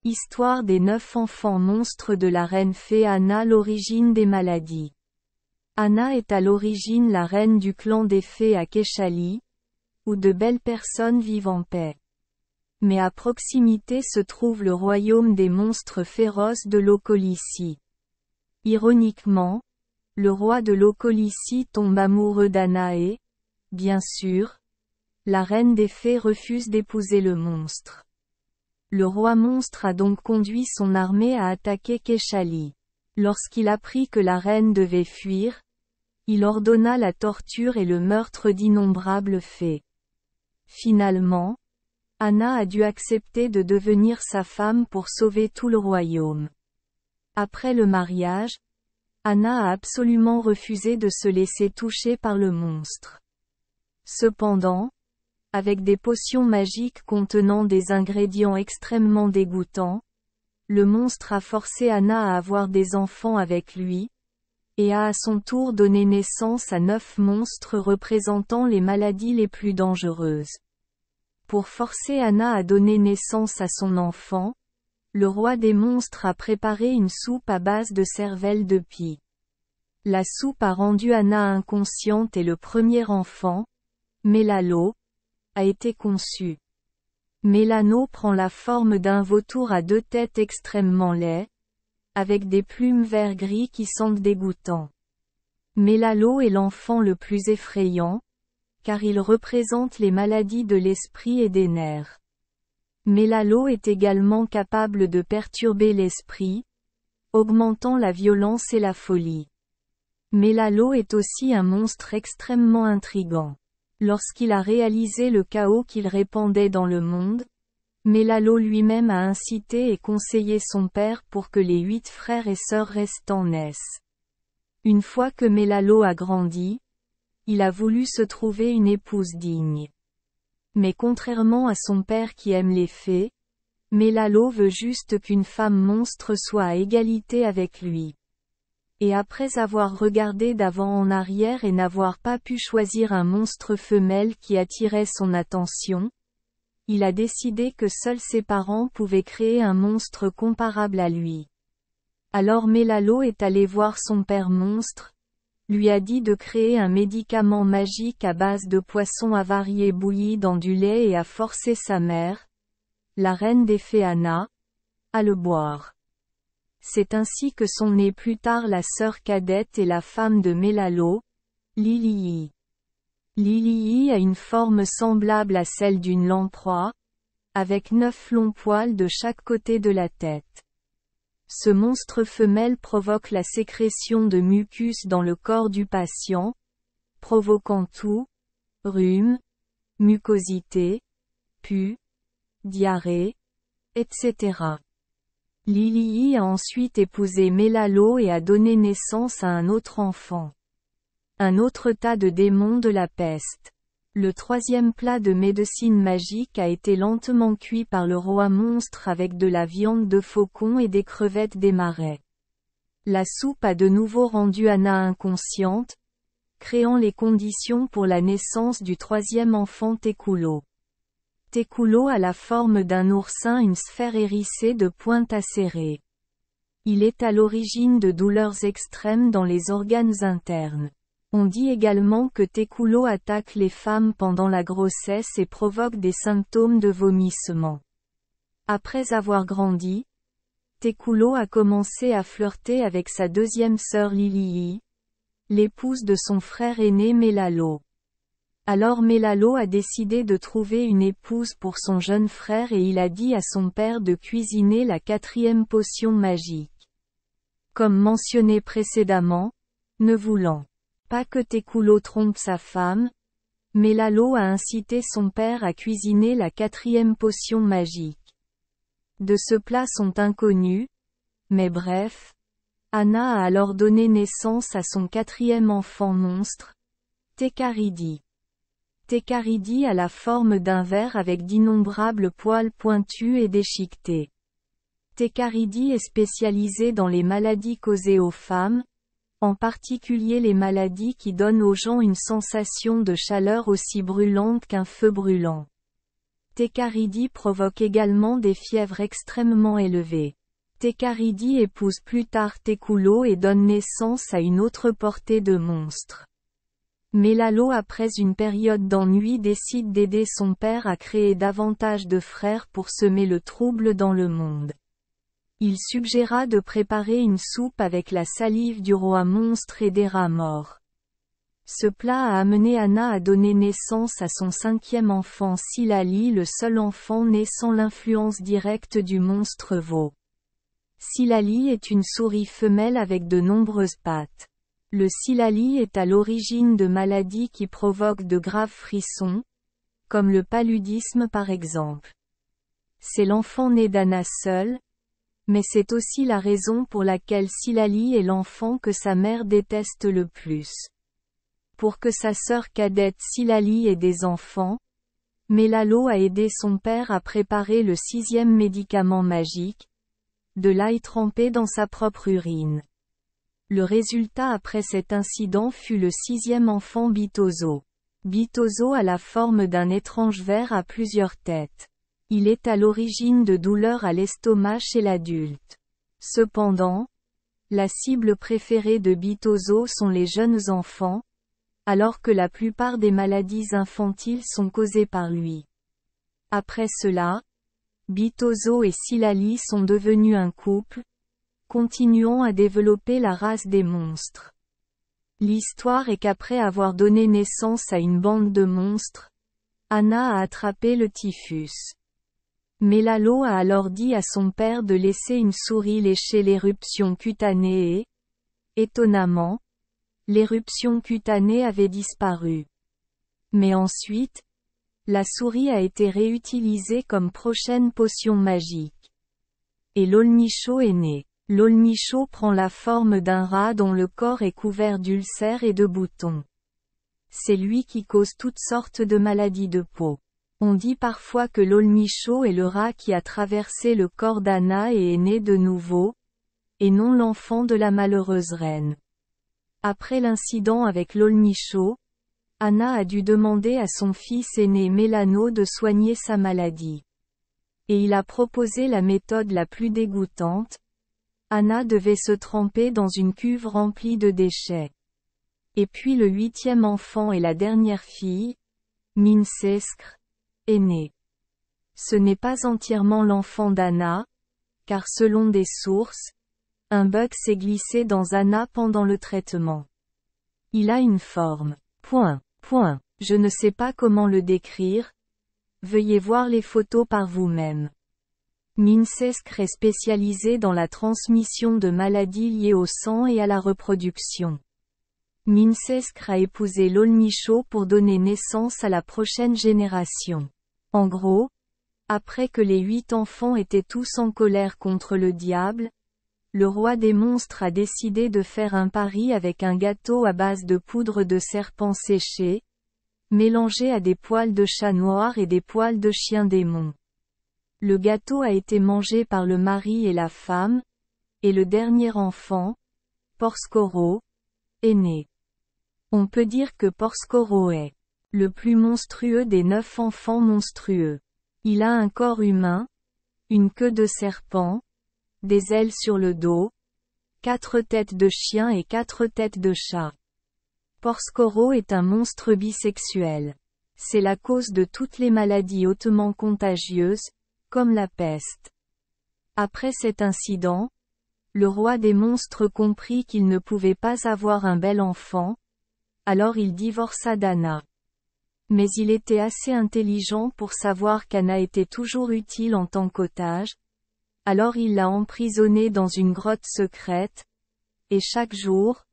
Histoire des 9 enfants monstres de la reine fée Anna. L'origine des maladies. Anna est à l'origine la reine du clan des fées à Kéchali, où de belles personnes vivent en paix. Mais à proximité se trouve le royaume des monstres féroces de l'Okolissi. Ironiquement, le roi de l'Okolissi tombe amoureux d'Anna et, bien sûr, la reine des fées refuse d'épouser le monstre. Le roi monstre a donc conduit son armée à attaquer Kéchali. Lorsqu'il apprit que la reine devait fuir, il ordonna la torture et le meurtre d'innombrables fées. Finalement, Anna a dû accepter de devenir sa femme pour sauver tout le royaume. Après le mariage, Anna a absolument refusé de se laisser toucher par le monstre. Cependant, avec des potions magiques contenant des ingrédients extrêmement dégoûtants, le monstre a forcé Anna à avoir des enfants avec lui, et a à son tour donné naissance à 9 monstres représentant les maladies les plus dangereuses. Pour forcer Anna à donner naissance à son enfant, le roi des monstres a préparé une soupe à base de cervelle de pie. La soupe a rendu Anna inconsciente et le premier enfant, Mélalo, a été conçu. Mélano prend la forme d'un vautour à 2 têtes extrêmement laid, avec des plumes vert-gris qui sentent dégoûtant. Mélalo est l'enfant le plus effrayant, car il représente les maladies de l'esprit et des nerfs. Mélalo est également capable de perturber l'esprit, augmentant la violence et la folie. Mélalo est aussi un monstre extrêmement intrigant. Lorsqu'il a réalisé le chaos qu'il répandait dans le monde, Mélalo lui-même a incité et conseillé son père pour que les 8 frères et sœurs restants naissent. Une fois que Mélalo a grandi, il a voulu se trouver une épouse digne. Mais contrairement à son père qui aime les fées, Mélalo veut juste qu'une femme monstre soit à égalité avec lui. Et après avoir regardé d'avant en arrière et n'avoir pas pu choisir un monstre femelle qui attirait son attention, il a décidé que seuls ses parents pouvaient créer un monstre comparable à lui. Alors Mélalo est allé voir son père monstre, lui a dit de créer un médicament magique à base de poissons avariés bouillis dans du lait et a forcé sa mère, la reine des fées Anna, à le boire. C'est ainsi que sont nées plus tard la sœur cadette et la femme de Mélalo, Lilii. Lilii a une forme semblable à celle d'une lamproie, avec 9 longs poils de chaque côté de la tête. Ce monstre femelle provoque la sécrétion de mucus dans le corps du patient, provoquant toux, rhume, mucosité, pus, diarrhée, etc. Lilii a ensuite épousé Mélalo et a donné naissance à un autre enfant. Un autre tas de démons de la peste. Le 3e plat de médecine magique a été lentement cuit par le roi monstre avec de la viande de faucon et des crevettes des marais. La soupe a de nouveau rendu Anna inconsciente, créant les conditions pour la naissance du 3e enfant Tekulo. Tekulo a la forme d'un oursin, une sphère hérissée de pointes acérées. Il est à l'origine de douleurs extrêmes dans les organes internes. On dit également que Tekulo attaque les femmes pendant la grossesse et provoque des symptômes de vomissement. Après avoir grandi, Tekulo a commencé à flirter avec sa 2e sœur Lilii, l'épouse de son frère aîné Mélalo. Alors Mélalo a décidé de trouver une épouse pour son jeune frère et il a dit à son père de cuisiner la 4e potion magique. Comme mentionné précédemment, ne voulant pas que Tekulo trompe sa femme, Mélalo a incité son père à cuisiner la 4e potion magique. De ce plat sont inconnus, mais bref, Anna a alors donné naissance à son 4e enfant monstre, Tekaridi. Tekaridi a la forme d'un ver avec d'innombrables poils pointus et déchiquetés. Tekaridi est spécialisé dans les maladies causées aux femmes, en particulier les maladies qui donnent aux gens une sensation de chaleur aussi brûlante qu'un feu brûlant. Técharidie provoque également des fièvres extrêmement élevées. Técharidie épouse plus tard Tékoulo et donne naissance à une autre portée de monstres. Mélalo après une période d'ennui décide d'aider son père à créer davantage de frères pour semer le trouble dans le monde. Il suggéra de préparer une soupe avec la salive du roi monstre et des rats morts. Ce plat a amené Anna à donner naissance à son 5e enfant Silali, le seul enfant né sans l'influence directe du monstre veau. Silali est une souris femelle avec de nombreuses pattes. Le Silali est à l'origine de maladies qui provoquent de graves frissons, comme le paludisme par exemple. C'est l'enfant né d'Anna seul, mais c'est aussi la raison pour laquelle Silali est l'enfant que sa mère déteste le plus. Pour que sa sœur cadette Silali ait des enfants, Mélalo a aidé son père à préparer le 6e médicament magique, de l'ail trempé dans sa propre urine. Le résultat après cet incident fut le 6e enfant Bitozo. Bitozo a la forme d'un étrange ver à plusieurs têtes. Il est à l'origine de douleurs à l'estomac chez l'adulte. Cependant, la cible préférée de Bitozo sont les jeunes enfants, alors que la plupart des maladies infantiles sont causées par lui. Après cela, Bitozo et Silali sont devenus un couple, continuant à développer la race des monstres. L'histoire est qu'après avoir donné naissance à une bande de monstres, Anna a attrapé le typhus. Mélalo a alors dit à son père de laisser une souris lécher l'éruption cutanée et, étonnamment, l'éruption cutanée avait disparu. Mais ensuite, la souris a été réutilisée comme prochaine potion magique. Et l'Olmicho est né. L'Olmicho prend la forme d'un rat dont le corps est couvert d'ulcères et de boutons. C'est lui qui cause toutes sortes de maladies de peau. On dit parfois que l'Olmicho est le rat qui a traversé le corps d'Anna et est né de nouveau, et non l'enfant de la malheureuse reine. Après l'incident avec l'Olmicho, Anna a dû demander à son fils aîné Mélano de soigner sa maladie. Et il a proposé la méthode la plus dégoûtante. Anna devait se tremper dans une cuve remplie de déchets. Et puis le 8e enfant et la dernière fille, Minceskr, est née. Ce n'est pas entièrement l'enfant d'Anna, car selon des sources, un bug s'est glissé dans Anna pendant le traitement. Il a une forme. Je ne sais pas comment le décrire. Veuillez voir les photos par vous-même. Minceskr est spécialisé dans la transmission de maladies liées au sang et à la reproduction. Minceskr a épousé l'Olmicho pour donner naissance à la prochaine génération. En gros, après que les 8 enfants étaient tous en colère contre le diable, le roi des monstres a décidé de faire un pari avec un gâteau à base de poudre de serpent séchée, mélangé à des poils de chat noir et des poils de chien démon. Le gâteau a été mangé par le mari et la femme, et le dernier enfant, Porskoro, est né. On peut dire que Porskoro est le plus monstrueux des 9 enfants monstrueux. Il a un corps humain, une queue de serpent, des ailes sur le dos, 4 têtes de chien et 4 têtes de chat. Porskoro est un monstre bisexuel. C'est la cause de toutes les maladies hautement contagieuses, comme la peste. Après cet incident, le roi des monstres comprit qu'il ne pouvait pas avoir un bel enfant, alors il divorça d'Anna. Mais il était assez intelligent pour savoir qu'Anna était toujours utile en tant qu'otage, alors il l'a emprisonnée dans une grotte secrète, et chaque jour,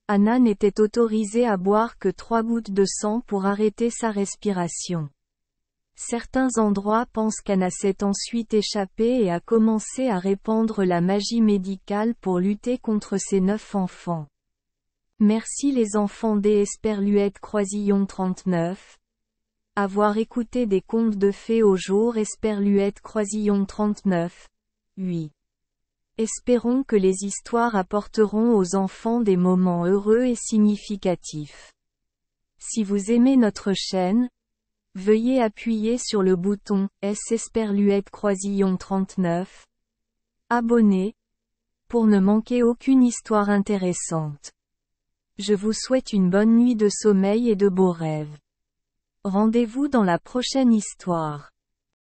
Anna n'était autorisée à boire que 3 gouttes de sang pour arrêter sa respiration. Certains endroits pensent qu'Anna s'est ensuite échappée et a commencé à répandre la magie médicale pour lutter contre ses 9 enfants. Merci les enfants des Esperluette Croisillon 39. Avoir écouté des contes de fées au jour Esperluette Croisillon 39. 8. Espérons que les histoires apporteront aux enfants des moments heureux et significatifs. Si vous aimez notre chaîne, Veuillez appuyer sur le bouton S Esperluette Croisillon 39. Abonner. Pour ne manquer aucune histoire intéressante. Je vous souhaite une bonne nuit de sommeil et de beaux rêves. Rendez-vous dans la prochaine histoire.